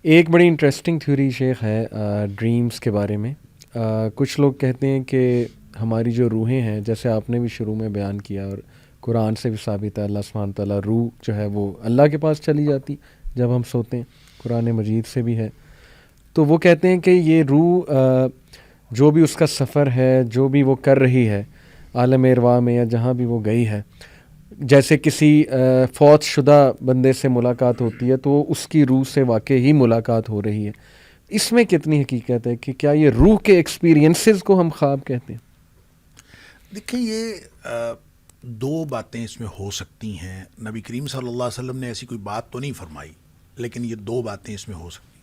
ایک بڑی interesting theory شیخ ہے ڈریمز کے بارے میں. کچھ لوگ کہتے ہیں کہ ہماری جو روحیں ہیں، جیسے آپ نے بھی شروع میں بیان کیا اور قرآن سے بھی ثابت ہے، اللہ سبحانہ تعالیٰ روح جو ہے وہ اللہ کے پاس چلی جاتی جب ہم سوتے ہیں، قرآن مجید سے بھی ہے. تو وہ کہتے ہیں کہ یہ روح جو بھی اس کا سفر ہے، جو بھی وہ کر رہی ہے عالم ارواح میں یا جہاں بھی وہ گئی ہے، جیسے کسی فوت شدہ بندے سے ملاقات ہوتی ہے تو اس کی روح سے واقع ہی ملاقات ہو رہی ہے. اس میں کتنی حقیقت ہے کہ کیا یہ روح کے ایکسپیرینسز کو ہم خواب کہتے ہیں؟ دیکھیں، یہ دو باتیں اس میں ہو سکتی ہیں. نبی کریم صلی اللہ علیہ وسلم نے ایسی کوئی بات تو نہیں فرمائی، لیکن یہ دو باتیں اس میں ہو سکتی ہیں.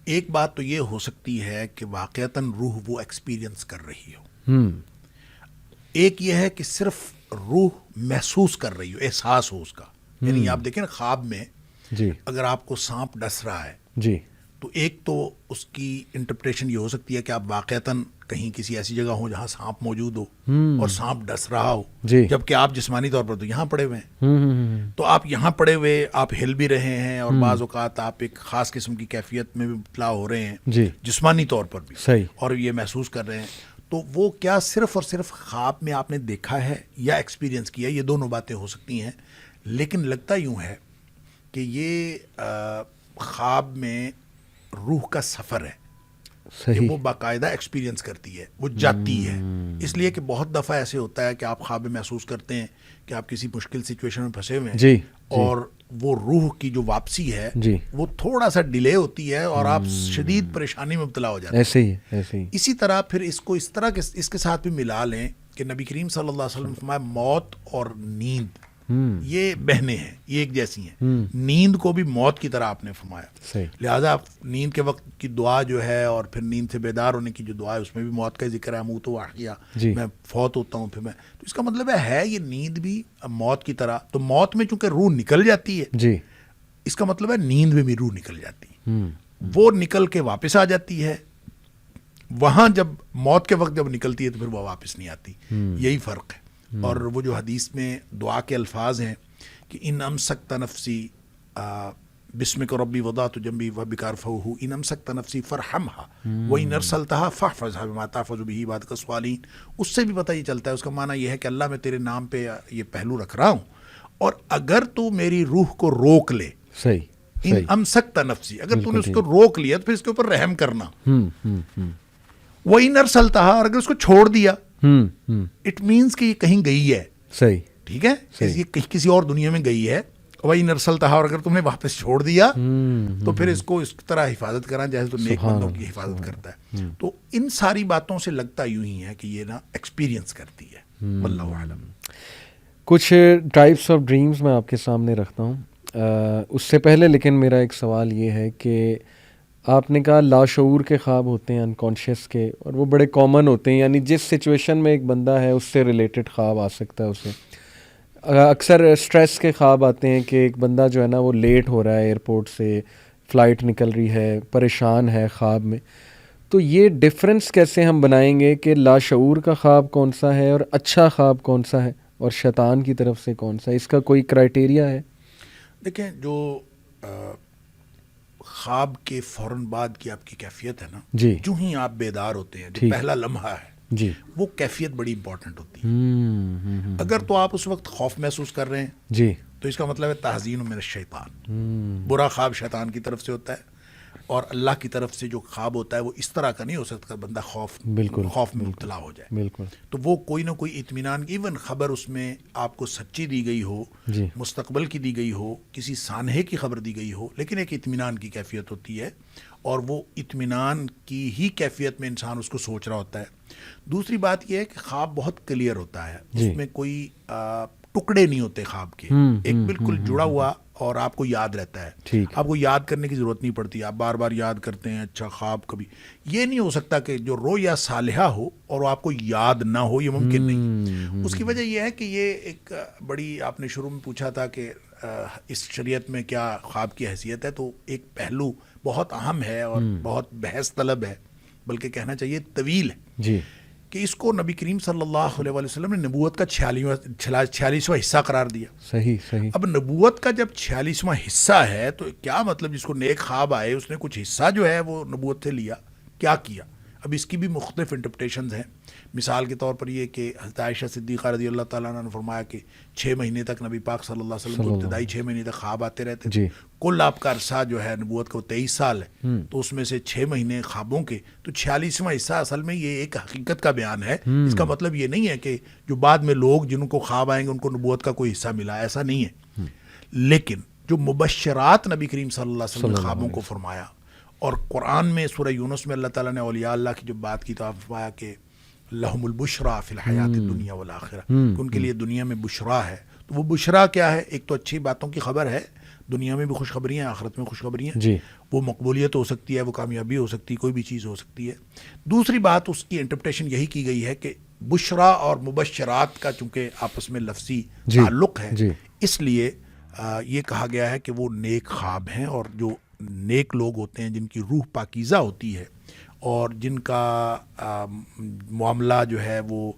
ایک بات تو یہ ہو سکتی ہے کہ واقعتاً روح وہ ایکسپیرینس کر رہی ہو. ایک یہ ہے کہ صرف روح محسوس کر رہی ہو، احساس ہو اس کا. یعنی آپ دیکھیں نا، خواب میں جی اگر آپ کو سانپ ڈس رہا ہے جی تو ایک تو اس کی انٹرپریشن یہ ہو سکتی ہے کہ آپ واقعتاً کہیں کسی ایسی جگہ ہو جہاں سانپ موجود ہو اور سانپ ڈس رہا ہو، جی جبکہ آپ جسمانی طور پر تو یہاں پڑے ہوئے ہیں. تو آپ یہاں پڑے ہوئے، آپ ہل بھی رہے ہیں اور بعض اوقات آپ ایک خاص قسم کی کیفیت میں بھی مبتلا ہو رہے ہیں جی جسمانی طور پر بھی، صحیح. اور یہ محسوس کر رہے ہیں. تو وہ کیا صرف اور صرف خواب میں آپ نے دیکھا ہے یا ایکسپیرینس کیا؟ یہ دونوں باتیں ہو سکتی ہیں. لیکن لگتا یوں ہے کہ یہ خواب میں روح کا سفر ہے کہ صحیح. وہ باقاعدہ ایکسپیرینس کرتی ہے، وہ جاتی ہے. اس لیے کہ بہت دفعہ ایسے ہوتا ہے کہ آپ خواب میں محسوس کرتے ہیں کہ آپ کسی مشکل سچویشن میں پھنسے ہوئے ہیں، جی اور وہ روح کی جو واپسی ہے جی وہ تھوڑا سا ڈیلے ہوتی ہے اور آپ شدید پریشانی میں مبتلا ہو جاتے ہیں. ایسے ہی ایسے ہی. اسی طرح پھر اس کو اس طرح کے اس کے ساتھ بھی ملا لیں کہ نبی کریم صلی اللہ علیہ وسلم نے فرمایا موت اور نیند یہ بہنیں ہیں، یہ ایک جیسی ہیں. نیند کو بھی موت کی طرح آپ نے فرمایا. صحیح. لہٰذا نیند کے وقت کی دعا جو ہے اور پھر نیند سے بیدار ہونے کی جو دعا ہے، اس میں بھی موت کا ذکر ہے. منہ تو واقعہ جی. میں فوت ہوتا ہوں پھر میں، تو اس کا مطلب ہے یہ نیند بھی موت کی طرح. تو موت میں چونکہ روح نکل جاتی ہے، جی. اس کا مطلب ہے نیند میں بھی روح نکل جاتی ہے. وہ نکل کے واپس آ جاتی ہے. وہاں جب موت کے وقت جب نکلتی ہے تو پھر وہ واپس نہیں آتی. یہی فرق ہے. اور وہ جو حدیث میں دعا کے الفاظ ہیں کہ ان امسکت نفسی بسمک ربی وضعت جنبی وبک ارفعہ، ان امسکت نفسی فرحمها وان ارسلتها فاحفظها بما تحفظ به عبادک الصالحین. اس سے بھی پتہ یہ چلتا ہے، اس کا معنی یہ ہے کہ اللہ میں تیرے نام پہ یہ پہلو رکھ رہا ہوں، اور اگر تو میری روح کو روک لے، صحیح. ان امسکت نفسی، اگر تو نے اس کو روک لیا تو پھر اس کے اوپر رحم کرنا. وَإِنْ أَرْسَلْتَهَا، اور اگر اس کو چھوڑ دیا، اٹ مینس کہ یہ کہیں گئی ہے. صحیح. ٹھیک ہے، یہ کسی اور دنیا میں گئی ہے. وَإِنْ أَرْسَلْتَهَا، اور اگر تم نے واپس چھوڑ دیا تو پھر اس کو اس طرح حفاظت کرنا جیسے تو نیک بندوں کی حفاظت کرتا ہے. تو ان ساری باتوں سے لگتا یوں ہی ہے کہ یہ نا ایکسپیرینس کرتی ہے. واللہ اعلم. کچھ ٹائپس آف ڈریمز میں آپ کے سامنے رکھتا ہوں. اس سے پہلے لیکن میرا ایک سوال یہ ہے کہ آپ نے کہا لاشعور کے خواب ہوتے ہیں، انکانشیس کے، اور وہ بڑے کامن ہوتے ہیں، یعنی جس سچویشن میں ایک بندہ ہے اس سے ریلیٹڈ خواب آ سکتا ہے اسے. اکثر اسٹریس کے خواب آتے ہیں کہ ایک بندہ جو ہے نا وہ لیٹ ہو رہا ہے، ایئرپورٹ سے فلائٹ نکل رہی ہے، پریشان ہے خواب میں. تو یہ ڈفرینس کیسے ہم بنائیں گے کہ لاشعور کا خواب کون سا ہے اور اچھا خواب کون سا ہے اور شیطان کی طرف سے کون سا ہے؟ اس کا کوئی کرائٹیریا ہے؟ دیکھیں، جو خواب کے فوراً بعد کی آپ کی کیفیت ہے نا، جی. جو ہی آپ بیدار ہوتے ہیں، جو پہلا لمحہ ہے جی. وہ کیفیت بڑی امپورٹنٹ ہوتی ہے. اگر تو آپ اس وقت خوف محسوس کر رہے ہیں جی تو اس کا مطلب ہے تحزین من الشیطان. برا خواب شیطان کی طرف سے ہوتا ہے، اور اللہ کی طرف سے جو خواب ہوتا ہے وہ اس طرح کا نہیں ہو سکتا بندہ خوف میں مبتلا ہو جائے. بالکل. تو وہ کوئی نہ کوئی اطمینان، ایون خبر اس میں آپ کو سچی دی گئی ہو، جی. مستقبل کی دی گئی ہو، کسی سانحے کی خبر دی گئی ہو، لیکن ایک اطمینان کی کیفیت ہوتی ہے، اور وہ اطمینان کی ہی کیفیت میں انسان اس کو سوچ رہا ہوتا ہے. دوسری بات یہ ہے کہ خواب بہت کلیئر ہوتا ہے، اس میں کوئی ٹکڑے نہیں ہوتے خواب کے، ایک بالکل جڑا ہوا، اور آپ کو یاد رہتا ہے. آپ کو یاد کرنے کی ضرورت نہیں پڑتی، آپ بار بار یاد کرتے ہیں. اچھا خواب کبھی یہ نہیں ہو سکتا کہ جو رویا صالحہ ہو اور آپ کو یاد نہ ہو، یہ ممکن نہیں. اس کی وجہ یہ ہے کہ یہ ایک بڑی، آپ نے شروع میں پوچھا تھا کہ اس شریعت میں کیا خواب کی حیثیت ہے، تو ایک پہلو بہت اہم ہے اور بہت بحث طلب ہے، بلکہ کہنا چاہیے طویل ہے. جی. کہ اس کو نبی کریم صلی اللہ علیہ وسلم نے نبوت کا 46واں حصہ قرار دیا. صحیح صحیح. اب نبوت کا جب 46واں حصہ ہے تو کیا مطلب جس کو نیک خواب آئے اس نے کچھ حصہ جو ہے وہ نبوت سے لیا, کیا کیا؟ اب اس کی بھی مختلف انٹرپریٹیشنز ہیں. مثال کے طور پر یہ کہ حضرت عائشہ صدیقہ رضی اللہ تعالیٰ عنہ نے فرمایا کہ 6 مہینے تک نبی پاک صلی اللہ علیہ وسلم کو ابتدائی 6 مہینے تک خواب آتے رہتے تھے. کل آپ کا عرصہ جو ہے نبوت کا وہ 23 سال ہے, تو اس میں سے 6 مہینے خوابوں کے, تو 46واں حصہ اصل میں یہ ایک حقیقت کا بیان ہے. اس کا مطلب یہ نہیں ہے کہ جو بعد میں لوگ جن کو خواب آئیں گے ان کو نبوت کا کوئی حصہ ملا, ایسا نہیں ہے. لیکن جو مبشرات نبی کریم صلی اللہ علیہ وسلم نے خوابوں کو فرمایا, اور قرآن میں سورہ یونس میں اللہ تعالیٰ نے اولیاء اللہ کی جب بات کی تو آپ فرمایا کہ لہم البشرا فی الحیات الدنیا والآخرہ, کہ ان کے لیے دنیا میں بشرا ہے. تو وہ بشرا کیا ہے؟ ایک تو اچھی باتوں کی خبر ہے, دنیا میں بھی خوشخبریاں, آخرت میں خوشخبریاں. وہ مقبولیت ہو سکتی ہے, وہ کامیابی ہو سکتی ہے, کوئی بھی چیز ہو سکتی ہے. دوسری بات اس کی انٹرپریٹیشن یہی کی گئی ہے کہ بشرا اور مبشرات کا چونکہ آپس میں لفظی تعلق ہے, اس لیے یہ کہا گیا ہے کہ وہ نیک خواب ہیں, اور جو نیک لوگ ہوتے ہیں جن کی روح پاکیزہ ہوتی ہے اور جن کا معاملہ جو ہے وہ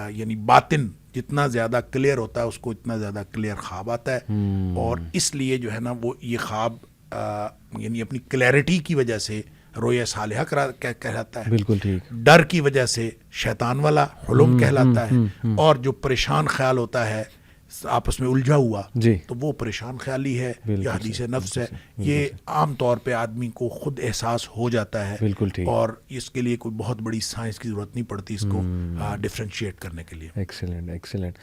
یعنی باطن جتنا زیادہ کلیئر ہوتا ہے اس کو اتنا زیادہ کلیئر خواب آتا ہے. اور اس لیے جو ہے نا وہ یہ خواب یعنی اپنی کلیئرٹی کی وجہ سے رویا صالحہ کہلاتا ہے. بالکل ٹھیک. ڈر کی وجہ سے شیطان والا حلم کہلاتا ہے. اور جو پریشان خیال ہوتا ہے آپس میں الجھا ہوا, تو وہ پریشان خیالی ہے یا حدیث نفس ہے. یہ عام طور پہ آدمی کو خود احساس ہو جاتا ہے, اور اس کے لیے کوئی بہت بڑی سائنس کی ضرورت نہیں پڑتی اس کو ڈفرینشیٹ کرنے کے لیے. Excellent excellent.